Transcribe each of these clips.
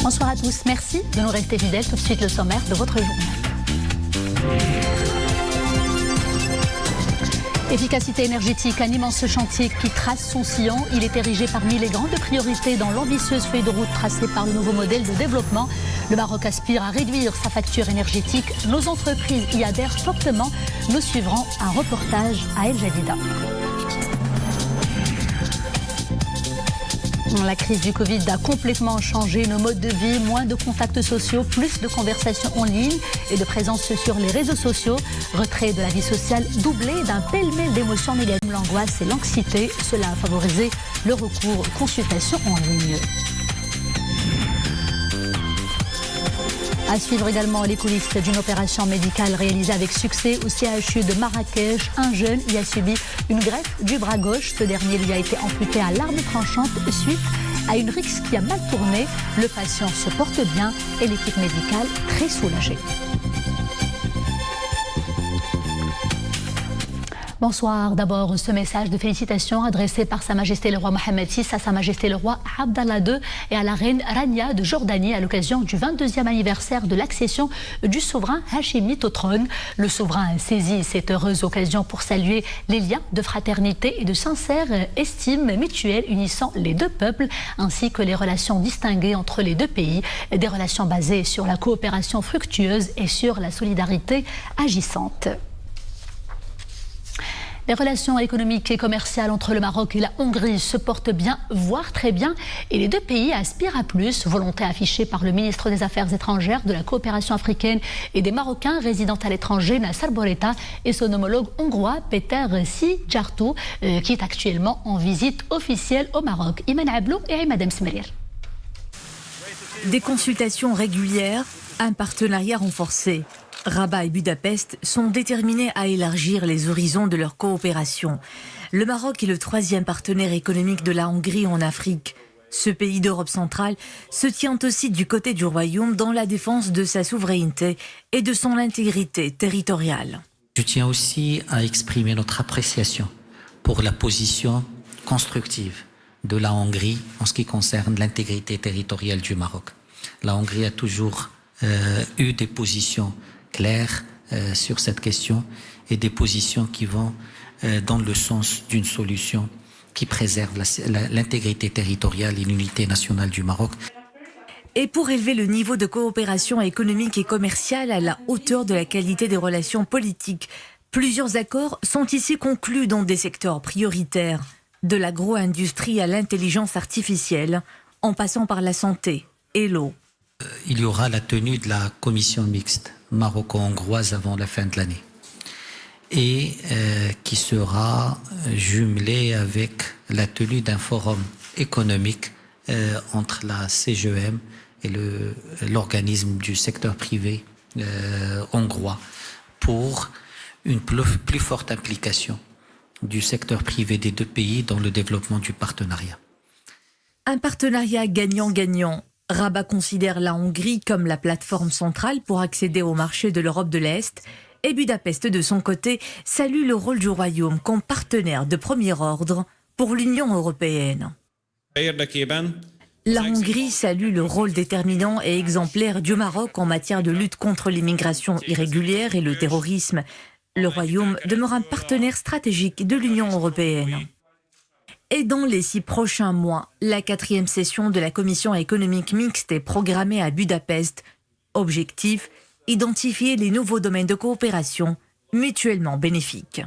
Bonsoir à tous, merci de nous rester fidèles. Tout de suite le sommaire de votre journée. Efficacité énergétique, un immense chantier qui trace son sillon. Il est érigé parmi les grandes priorités dans l'ambitieuse feuille de route tracée par le nouveau modèle de développement. Le Maroc aspire à réduire sa facture énergétique. Nos entreprises y adhèrent fortement. Nous suivrons un reportage à El Jadida. La crise du Covid a complètement changé nos modes de vie, moins de contacts sociaux, plus de conversations en ligne et de présence sur les réseaux sociaux. Retrait de la vie sociale doublé d'un pêle-mêle d'émotions négatives, l'angoisse et l'anxiété. Cela a favorisé le recours aux consultations en ligne. À suivre également les coulisses d'une opération médicale réalisée avec succès au CHU de Marrakech. Un jeune y a subi une greffe du bras gauche. Ce dernier lui a été amputé à l'arme tranchante suite à une rixe qui a mal tourné. Le patient se porte bien et l'équipe médicale très soulagée. Bonsoir. D'abord, ce message de félicitations adressé par Sa Majesté le roi Mohammed VI à Sa Majesté le roi Abdallah II et à la reine Rania de Jordanie à l'occasion du 22e anniversaire de l'accession du souverain hachémite au trône. Le souverain a saisi cette heureuse occasion pour saluer les liens de fraternité et de sincère estime mutuelle unissant les deux peuples, ainsi que les relations distinguées entre les deux pays, des relations basées sur la coopération fructueuse et sur la solidarité agissante. Les relations économiques et commerciales entre le Maroc et la Hongrie se portent bien, voire très bien, et les deux pays aspirent à plus. Volonté affichée par le ministre des Affaires étrangères, de la coopération africaine et des Marocains résidant à l'étranger, Nassar Bourita, et son homologue hongrois, Peter Szijjártó, qui est actuellement en visite officielle au Maroc. Iman Ablou et Madame Smerir. Des consultations régulières, un partenariat renforcé. Rabat et Budapest sont déterminés à élargir les horizons de leur coopération. Le Maroc est le troisième partenaire économique de la Hongrie en Afrique. Ce pays d'Europe centrale se tient aussi du côté du Royaume dans la défense de sa souveraineté et de son intégrité territoriale. Je tiens aussi à exprimer notre appréciation pour la position constructive de la Hongrie en ce qui concerne l'intégrité territoriale du Maroc. La Hongrie a toujours eu des positions claires sur cette question et des positions qui vont dans le sens d'une solution qui préserve l'intégrité territoriale et l'unité nationale du Maroc. Et pour élever le niveau de coopération économique et commerciale à la hauteur de la qualité des relations politiques, plusieurs accords sont ici conclus dans des secteurs prioritaires, de l'agro-industrie à l'intelligence artificielle, en passant par la santé et l'eau. Il y aura la tenue de la commission mixte maroco-hongroise avant la fin de l'année et qui sera jumelée avec la tenue d'un forum économique entre la CGEM et l'organisme du secteur privé hongrois pour une plus forte implication du secteur privé des deux pays dans le développement du partenariat. Un partenariat gagnant-gagnant. Rabat considère la Hongrie comme la plateforme centrale pour accéder au marché de l'Europe de l'Est et Budapest, de son côté, salue le rôle du Royaume comme partenaire de premier ordre pour l'Union européenne. La Hongrie salue le rôle déterminant et exemplaire du Maroc en matière de lutte contre l'immigration irrégulière et le terrorisme. Le Royaume demeure un partenaire stratégique de l'Union européenne. Et dans les 6 prochains mois, la 4e session de la Commission économique mixte est programmée à Budapest. Objectif, identifier les nouveaux domaines de coopération mutuellement bénéfiques.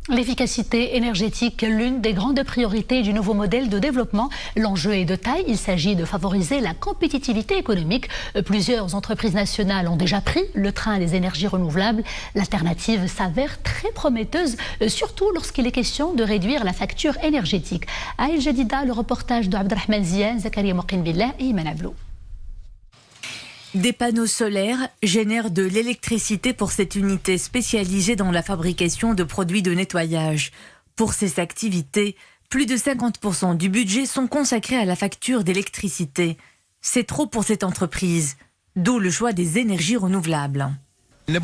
L'efficacité énergétique, l'une des grandes priorités du nouveau modèle de développement. L'enjeu est de taille, il s'agit de favoriser la compétitivité économique. Plusieurs entreprises nationales ont déjà pris le train des énergies renouvelables. L'alternative s'avère très prometteuse, surtout lorsqu'il est question de réduire la facture énergétique. À El Jadida, le reportage de Abdelrahman Zian, Zakaria Moqin Billah et Iman Ablou. Des panneaux solaires génèrent de l'électricité pour cette unité spécialisée dans la fabrication de produits de nettoyage. Pour ces activités, plus de 50% du budget sont consacrés à la facture d'électricité. C'est trop pour cette entreprise, d'où le choix des énergies renouvelables. Le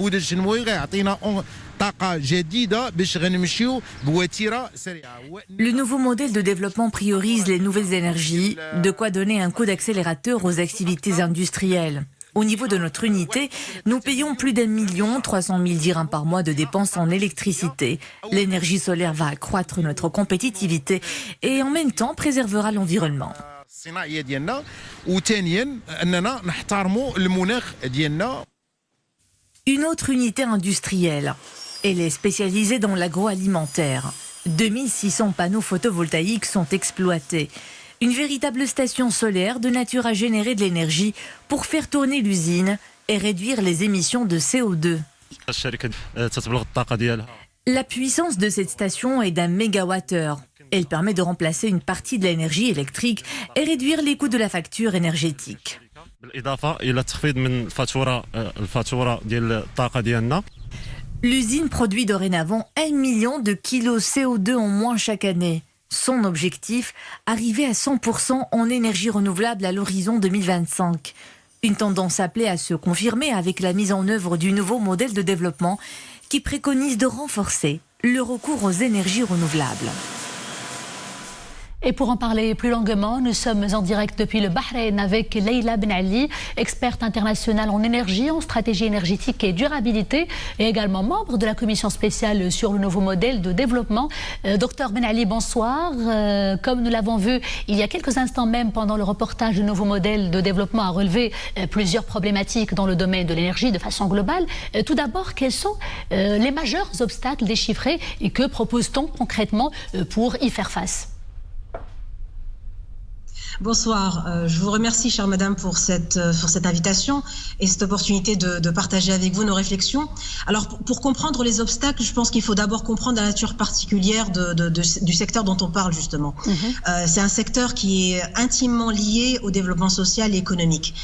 nouveau modèle de développement priorise les nouvelles énergies, de quoi donner un coup d'accélérateur aux activités industrielles. Au niveau de notre unité, nous payons plus d'1 300 000 dirhams par mois de dépenses en électricité. L'énergie solaire va accroître notre compétitivité et en même temps préservera l'environnement. Une autre unité industrielle. Elle est spécialisée dans l'agroalimentaire. 2600 panneaux photovoltaïques sont exploités. Une véritable station solaire de nature à générer de l'énergie pour faire tourner l'usine et réduire les émissions de CO2. La puissance de cette station est d'1 mégawattheure. Elle permet de remplacer une partie de l'énergie électrique et réduire les coûts de la facture énergétique. L'usine produit dorénavant 1 million de kilos CO2 en moins chaque année. Son objectif, arriver à 100% en énergie renouvelable à l'horizon 2025. Une tendance appelée à se confirmer avec la mise en œuvre du nouveau modèle de développement qui préconise de renforcer le recours aux énergies renouvelables. Et pour en parler plus longuement, nous sommes en direct depuis le Bahreïn avec Leïla Ben Ali, experte internationale en énergie, en stratégie énergétique et durabilité, et également membre de la commission spéciale sur le nouveau modèle de développement. Docteur Ben Ali, bonsoir. Comme nous l'avons vu il y a quelques instants même pendant le reportage, le nouveau modèle de développement a relevé plusieurs problématiques dans le domaine de l'énergie de façon globale. Tout d'abord, quels sont les majeurs obstacles déchiffrés et que propose-t-on concrètement pour y faire face ? Bonsoir, je vous remercie, chère madame, pour cette invitation et cette opportunité de partager avec vous nos réflexions. Alors, pour comprendre les obstacles, je pense qu'il faut d'abord comprendre la nature particulière du secteur dont on parle, justement. C'est un secteur qui est intimement lié au développement social et économique.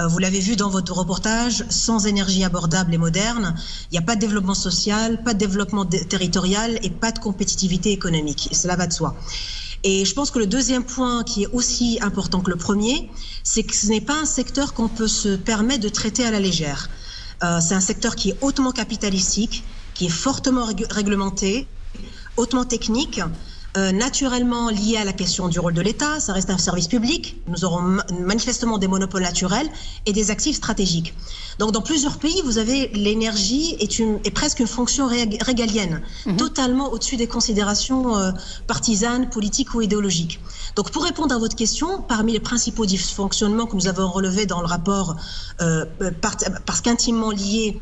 Vous l'avez vu dans votre reportage, sans énergie abordable et moderne, il n'y a pas de développement social, pas de développement territorial et pas de compétitivité économique. Et cela va de soi. Et je pense que le deuxième point qui est aussi important que le premier, c'est que ce n'est pas un secteur qu'on peut se permettre de traiter à la légère. C'est un secteur qui est hautement capitalistique, qui est fortement réglementé, hautement technique, naturellement lié à la question du rôle de l'État. Ça reste un service public. Nous aurons manifestement des monopoles naturels et des actifs stratégiques. Donc dans plusieurs pays, vous avez l'énergie est presque une fonction régalienne, totalement au-dessus des considérations partisanes, politiques ou idéologiques. Donc pour répondre à votre question, parmi les principaux dysfonctionnements que nous avons relevés dans le rapport, parce qu'intimement liés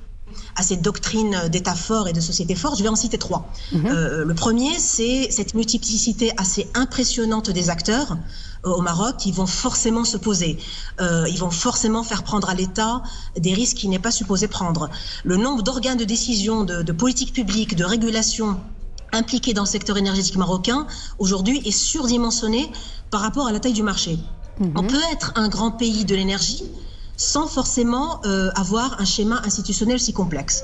à cette doctrine d'État fort et de société forte, je vais en citer 3. Le premier, c'est cette multiplicité assez impressionnante des acteurs au Maroc qui vont forcément se poser. Ils vont forcément faire prendre à l'État des risques qu'il n'est pas supposé prendre. Le nombre d'organes de décision, de politique publique, de régulation impliqués dans le secteur énergétique marocain, aujourd'hui, est surdimensionné par rapport à la taille du marché. On peut être un grand pays de l'énergie sans forcément avoir un schéma institutionnel si complexe.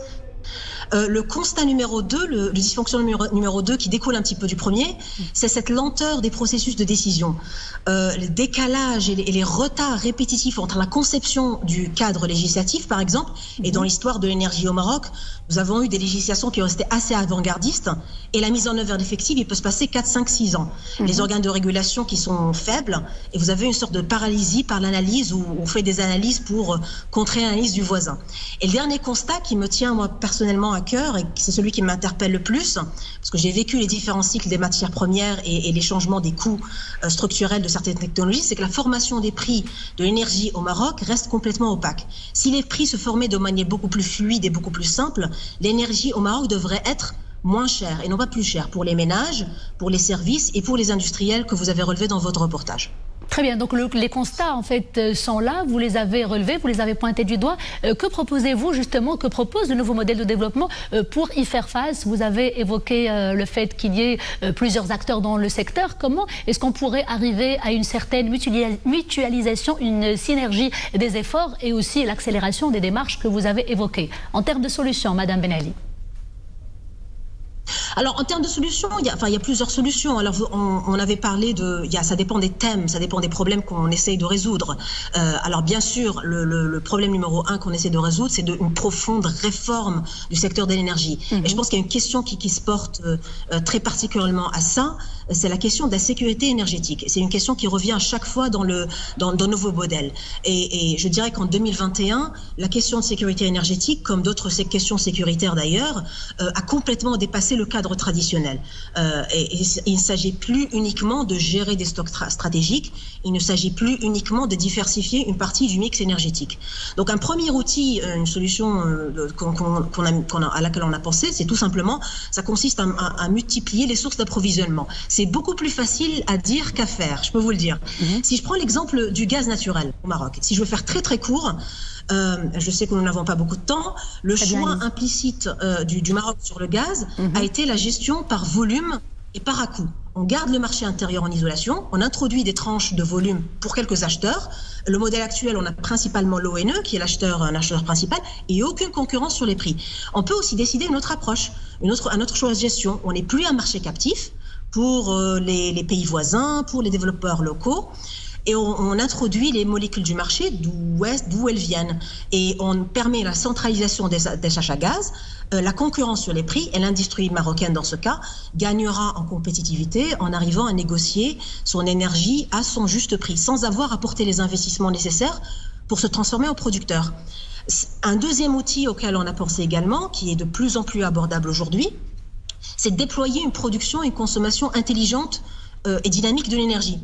Le constat numéro 2, le dysfonctionnement numéro 2 qui découle un petit peu du premier, c'est cette lenteur des processus de décision. Le décalage et les retards répétitifs entre la conception du cadre législatif, par exemple, et dans l'histoire de l'énergie au Maroc, nous avons eu des législations qui ont resté assez avant-gardistes et la mise en œuvre effective, il peut se passer 4, 5, 6 ans. Les organes de régulation qui sont faibles et vous avez une sorte de paralysie par l'analyse où on fait des analyses pour contrer l'analyse du voisin. Et le dernier constat qui me tient, moi, personnellement à cœur et c'est celui qui m'interpelle le plus, parce que j'ai vécu les différents cycles des matières premières et les changements des coûts structurels de certaines technologies, c'est que la formation des prix de l'énergie au Maroc reste complètement opaque. Si les prix se formaient de manière beaucoup plus fluide et beaucoup plus simple, l'énergie au Maroc devrait être moins chère et non pas plus chère pour les ménages, pour les services et pour les industriels que vous avez relevés dans votre reportage. Très bien, donc les constats en fait sont là, vous les avez relevés, vous les avez pointés du doigt. Que proposez-vous justement, que propose le nouveau modèle de développement pour y faire face? Vous avez évoqué le fait qu'il y ait plusieurs acteurs dans le secteur. Comment est-ce qu'on pourrait arriver à une certaine mutualisation, une synergie des efforts et aussi l'accélération des démarches que vous avez évoquées? En termes de solutions, Madame Ben Ali. Alors, en termes de solutions, il y a plusieurs solutions. Alors, on avait parlé ça dépend des thèmes, ça dépend des problèmes qu'on essaye de résoudre. Alors, bien sûr, le problème numéro 1 qu'on essaie de résoudre, c'est une profonde réforme du secteur de l'énergie. Et je pense qu'il y a une question qui se porte très particulièrement à ça, c'est la question de la sécurité énergétique. C'est une question qui revient à chaque fois dans le nouveau modèle. Et je dirais qu'en 2021, la question de sécurité énergétique, comme d'autres questions sécuritaires d'ailleurs, a complètement dépassé le cadre traditionnel. Et il ne s'agit plus uniquement de gérer des stocks stratégiques, il ne s'agit plus uniquement de diversifier une partie du mix énergétique. Donc un premier outil, une solution à laquelle on a pensé, c'est tout simplement, ça consiste à multiplier les sources d'approvisionnement. C'est beaucoup plus facile à dire qu'à faire, je peux vous le dire. Si je prends l'exemple du gaz naturel au Maroc, si je veux faire très très court, je sais que nous n'avons pas beaucoup de temps, le choix implicite du Maroc sur le gaz a été la gestion par volume et par à-coût. On garde le marché intérieur en isolation, on introduit des tranches de volume pour quelques acheteurs. Le modèle actuel, on a principalement l'ONE qui est un acheteur principal et aucune concurrence sur les prix. On peut aussi décider une autre approche, un autre choix de gestion. On n'est plus un marché captif pour les pays voisins, pour les développeurs locaux. Et on introduit les molécules du marché d'où elles viennent. Et on permet la centralisation des achats gaz, la concurrence sur les prix, et l'industrie marocaine, dans ce cas, gagnera en compétitivité en arrivant à négocier son énergie à son juste prix, sans avoir à porter les investissements nécessaires pour se transformer en producteur. Un deuxième outil auquel on a pensé également, qui est de plus en plus abordable aujourd'hui, c'est de déployer une production et une consommation intelligente et dynamique de l'énergie.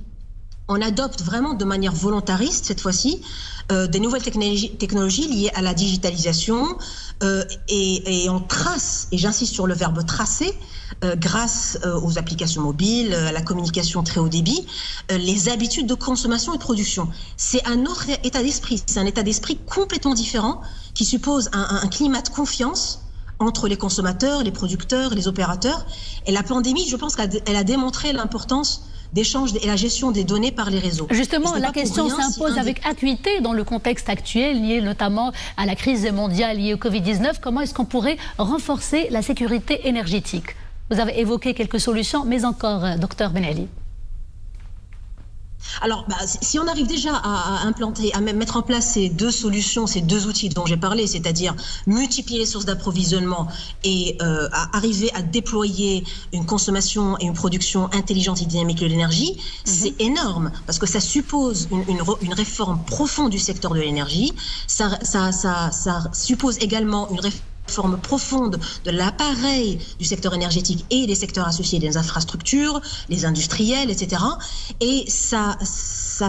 On adopte vraiment de manière volontariste, cette fois-ci, des nouvelles technologies liées à la digitalisation et on trace, et j'insiste sur le verbe tracer, grâce aux applications mobiles, à la communication très haut débit, les habitudes de consommation et de production. C'est un autre état d'esprit, c'est un état d'esprit complètement différent qui suppose un climat de confiance entre les consommateurs, les producteurs, les opérateurs. Et la pandémie, je pense qu'elle a démontré l'importance d'échange et la gestion des données par les réseaux. Justement, la question s'impose avec acuité dans le contexte actuel, lié notamment à la crise mondiale liée au Covid-19. Comment est-ce qu'on pourrait renforcer la sécurité énergétique? Vous avez évoqué quelques solutions, mais encore, docteur Ben Ali. Alors, si on arrive déjà à mettre en place ces deux solutions, ces deux outils dont j'ai parlé, c'est-à-dire multiplier les sources d'approvisionnement et à arriver à déployer une consommation et une production intelligente et dynamique de l'énergie, c'est énorme, parce que ça suppose une réforme profonde du secteur de l'énergie, ça suppose également une réforme profonde de l'appareil du secteur énergétique et des secteurs associés, des infrastructures, les industriels, etc. Et ça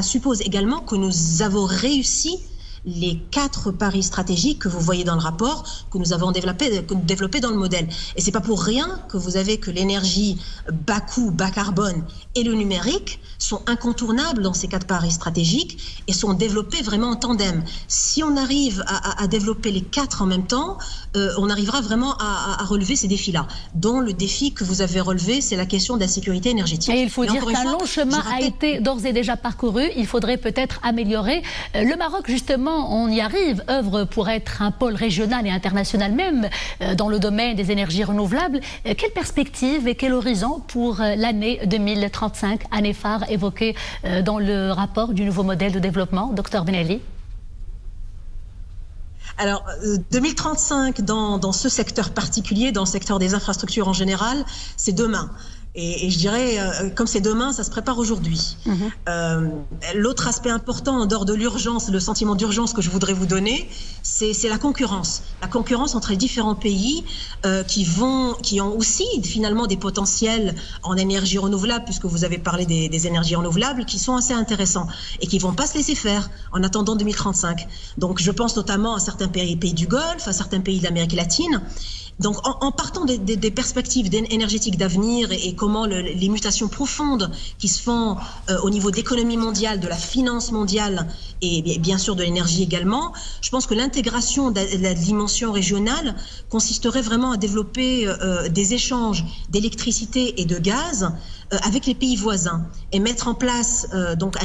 suppose également que nous avons réussi les 4 paris stratégiques que vous voyez dans le rapport, que nous avons développé dans le modèle. Et c'est pas pour rien que vous avez que l'énergie bas coût, bas carbone et le numérique sont incontournables dans ces 4 paris stratégiques et sont développés vraiment en tandem. Si on arrive à développer les 4 en même temps, on arrivera vraiment à relever ces défis-là. Dont le défi que vous avez relevé, c'est la question de la sécurité énergétique. Et il faut dire qu'un long chemin a été d'ores et déjà parcouru. Il faudrait peut-être améliorer. Le Maroc, justement, on y arrive, œuvre pour être un pôle régional et international même dans le domaine des énergies renouvelables. Quelle perspective et quel horizon pour l'année 2035, année phare évoquée dans le rapport du nouveau modèle de développement, Dr Ben Ali? Alors, 2035, dans ce secteur particulier, dans le secteur des infrastructures en général, c'est demain. Et je dirais, comme c'est demain, ça se prépare aujourd'hui. L'autre aspect important, en dehors de l'urgence, le sentiment d'urgence que je voudrais vous donner, c'est la concurrence. La concurrence entre les différents pays qui ont aussi finalement des potentiels en énergie renouvelable, puisque vous avez parlé des énergies renouvelables, qui sont assez intéressants et qui ne vont pas se laisser faire en attendant 2035. Donc je pense notamment à certains pays du Golfe, à certains pays d'Amérique latine. Donc, en partant des perspectives énergétiques d'avenir et comment les mutations profondes qui se font au niveau de l'économie mondiale, de la finance mondiale et bien sûr de l'énergie également, je pense que l'intégration de la dimension régionale consisterait vraiment à développer des échanges d'électricité et de gaz avec les pays voisins et mettre en place donc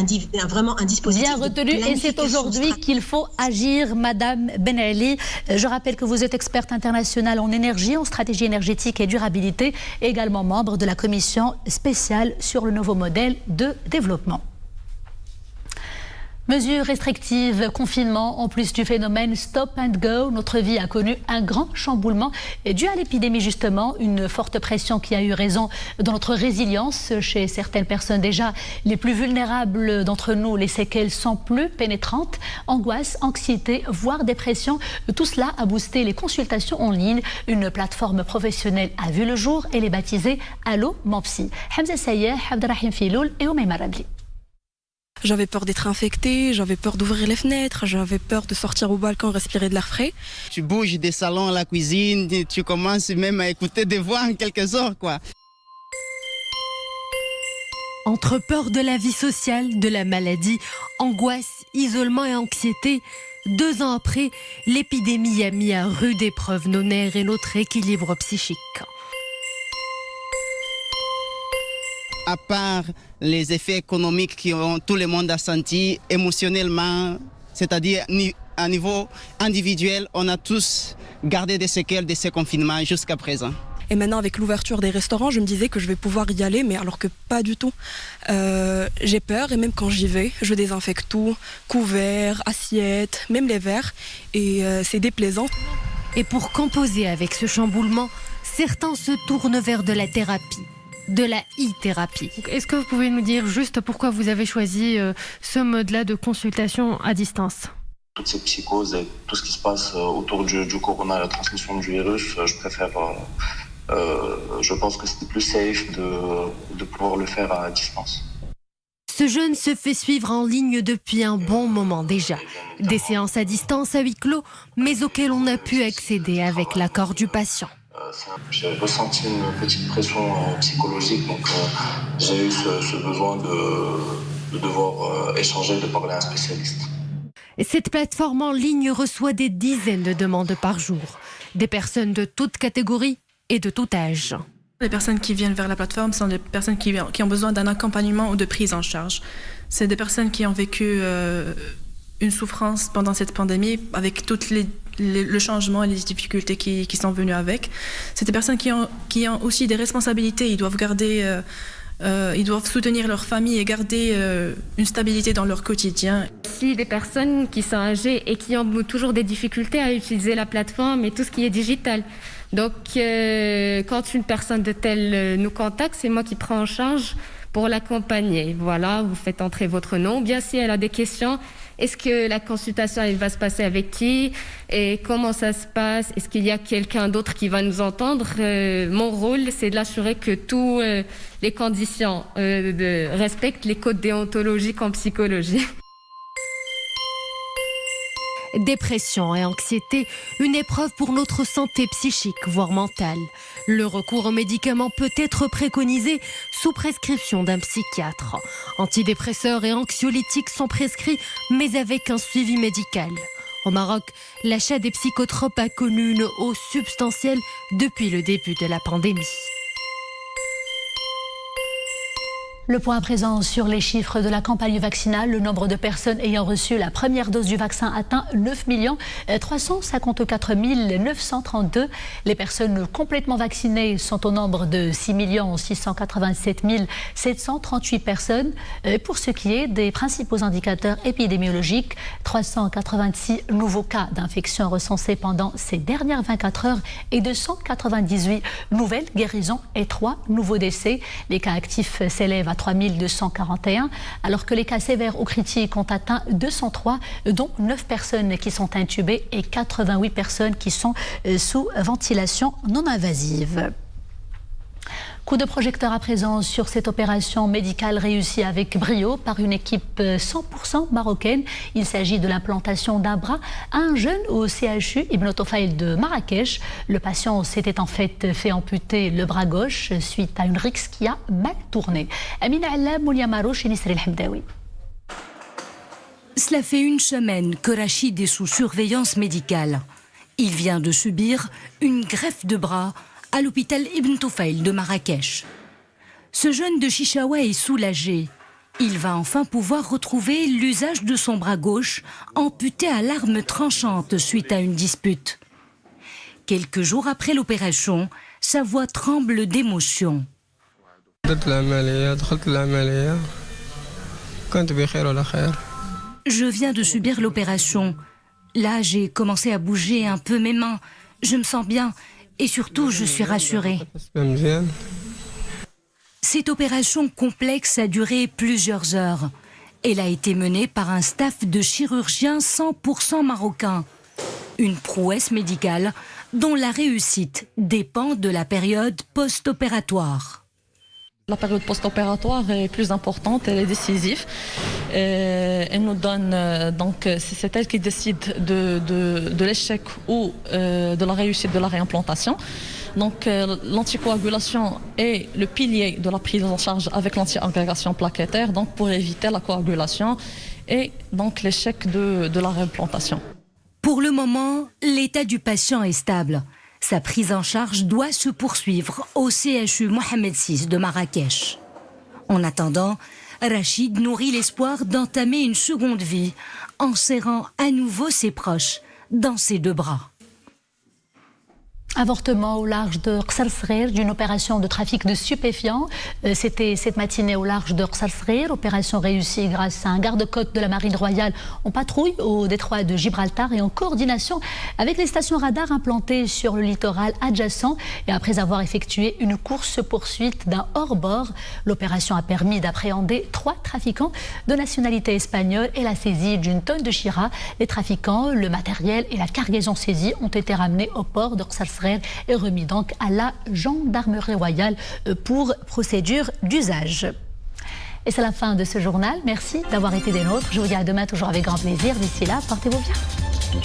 vraiment un dispositif bien retenu. Et c'est aujourd'hui qu'il faut agir, Madame Ben Ali. Je rappelle que vous êtes experte internationale en énergie, en stratégie énergétique et durabilité, et également membre de la commission spéciale sur le nouveau modèle de développement. Mesures restrictives, confinement, en plus du phénomène stop and go, notre vie a connu un grand chamboulement dû à l'épidémie justement, une forte pression qui a eu raison de notre résilience chez certaines personnes déjà les plus vulnérables d'entre nous. Les séquelles sont plus pénétrantes, angoisse, anxiété, voire dépression. Tout cela a boosté les consultations en ligne. Une plateforme professionnelle a vu le jour et les baptisée Allo Mon Psy. Hamza Sayeh, Abderrahim Filoul et Oumaima Rabli. J'avais peur d'être infectée, j'avais peur d'ouvrir les fenêtres, j'avais peur de sortir au balcon, respirer de l'air frais. Tu bouges des salons à la cuisine, tu commences même à écouter des voix en quelque sorte, quoi. Entre peur de la vie sociale, de la maladie, angoisse, isolement et anxiété, 2 ans après, l'épidémie a mis à rude épreuve nos nerfs et notre équilibre psychique. À part les effets économiques que tout le monde a senti émotionnellement, c'est-à-dire à niveau individuel, on a tous gardé des séquelles de ce confinement jusqu'à présent. Et maintenant, avec l'ouverture des restaurants, je me disais que je vais pouvoir y aller, mais alors que pas du tout. J'ai peur et même quand j'y vais, je désinfecte tout, couverts, assiettes, même les verres, et c'est déplaisant. Et pour composer avec ce chamboulement, certains se tournent vers de la thérapie. De la e-thérapie. Est-ce que vous pouvez nous dire juste pourquoi vous avez choisi ce mode-là de consultation à distance ? Toutes ces psychoses et tout ce qui se passe autour du corona, la transmission du virus, je pense que c'est plus safe de pouvoir le faire à distance. Ce jeune se fait suivre en ligne depuis un bon moment déjà. Des séances à distance à huis clos, mais auxquelles on a pu accéder avec l'accord du patient. J'ai ressenti une petite pression psychologique, donc j'ai eu ce besoin de devoir échanger, de parler à un spécialiste. Cette plateforme en ligne reçoit des dizaines de demandes par jour. Des personnes de toutes catégories et de tout âge. Les personnes qui viennent vers la plateforme sont des personnes qui ont besoin d'un accompagnement ou de prise en charge. C'est des personnes qui ont vécu une souffrance pendant cette pandémie avec toutes le changement et les difficultés qui sont venues avec. C'est des personnes qui ont aussi des responsabilités. Ils doivent soutenir leur famille et garder une stabilité dans leur quotidien. Aussi des personnes qui sont âgées et qui ont toujours des difficultés à utiliser la plateforme et tout ce qui est digital. Donc, quand une personne de telle nous contacte, c'est moi qui prends en charge pour l'accompagner. Voilà, vous faites entrer votre nom. Bien, si elle a des questions, est-ce que la consultation elle va se passer avec qui et comment ça se passe? Est-ce qu'il y a quelqu'un d'autre qui va nous entendre? Mon rôle, c'est de l'assurer que toutes les conditions respectent les codes déontologiques en psychologie. Dépression et anxiété, une épreuve pour notre santé psychique, voire mentale. Le recours aux médicaments peut être préconisé sous prescription d'un psychiatre. Antidépresseurs et anxiolytiques sont prescrits, mais avec un suivi médical. Au Maroc, l'achat des psychotropes a connu une hausse substantielle depuis le début de la pandémie. Le point à présent sur les chiffres de la campagne vaccinale. Le nombre de personnes ayant reçu la première dose du vaccin atteint 9 354 932. Les personnes complètement vaccinées sont au nombre de 6 687 738 personnes. Pour ce qui est des principaux indicateurs épidémiologiques, 386 nouveaux cas d'infection recensés pendant ces dernières 24 heures et 298 nouvelles guérisons et 3 nouveaux décès. Les cas actifs s'élèvent à 3241, alors que les cas sévères ou critiques ont atteint 203, dont 9 personnes qui sont intubées et 88 personnes qui sont sous ventilation non invasive. Coup de projecteur à présent sur cette opération médicale réussie avec brio par une équipe 100% marocaine. Il s'agit de l'implantation d'un bras à un jeune au CHU Ibn Tofayl de Marrakech. Le patient s'était en fait amputer le bras gauche suite à une rixe qui a mal tourné. Amina Allam, Moulia Marouche et Nisri El-Hamdaoui. Cela fait une semaine que Rachid est sous surveillance médicale. Il vient de subir une greffe de bras à l'hôpital Ibn Tofayl de Marrakech. Ce jeune de Chichaoua est soulagé. Il va enfin pouvoir retrouver l'usage de son bras gauche, amputé à l'arme tranchante suite à une dispute. Quelques jours après l'opération, sa voix tremble d'émotion. Je viens de subir l'opération. Là, j'ai commencé à bouger un peu mes mains. Je me sens bien et surtout, je suis rassurée. Cette opération complexe a duré plusieurs heures. Elle a été menée par un staff de chirurgiens 100% marocains. Une prouesse médicale dont la réussite dépend de la période post-opératoire. La période post-opératoire est plus importante, elle est décisive. Elle nous donne, donc c'est elle qui décide de l'échec ou de la réussite de la réimplantation. Donc l'anticoagulation est le pilier de la prise en charge avec l'anti-agrégation plaquettaire, donc pour éviter la coagulation et donc l'échec de la réimplantation. Pour le moment, l'état du patient est stable. Sa prise en charge doit se poursuivre au CHU Mohamed VI de Marrakech. En attendant, Rachid nourrit l'espoir d'entamer une seconde vie en serrant à nouveau ses proches dans ses deux bras. Avortement au large de Qsar Sghir d'une opération de trafic de stupéfiants. C'était cette matinée au large de Qsar Sghir. Opération réussie grâce à un garde-côte de la Marine royale en patrouille au détroit de Gibraltar et en coordination avec les stations radars implantées sur le littoral adjacent. Et après avoir effectué une course-poursuite d'un hors-bord, l'opération a permis d'appréhender 3 trafiquants de nationalité espagnole et la saisie d'une tonne de Chira. Les trafiquants, le matériel et la cargaison saisie ont été ramenés au port de Qsar Sghir et remis donc à la gendarmerie royale pour procédure d'usage. Et c'est la fin de ce journal. Merci d'avoir été des nôtres. Je vous dis à demain toujours avec grand plaisir. D'ici là, portez-vous bien.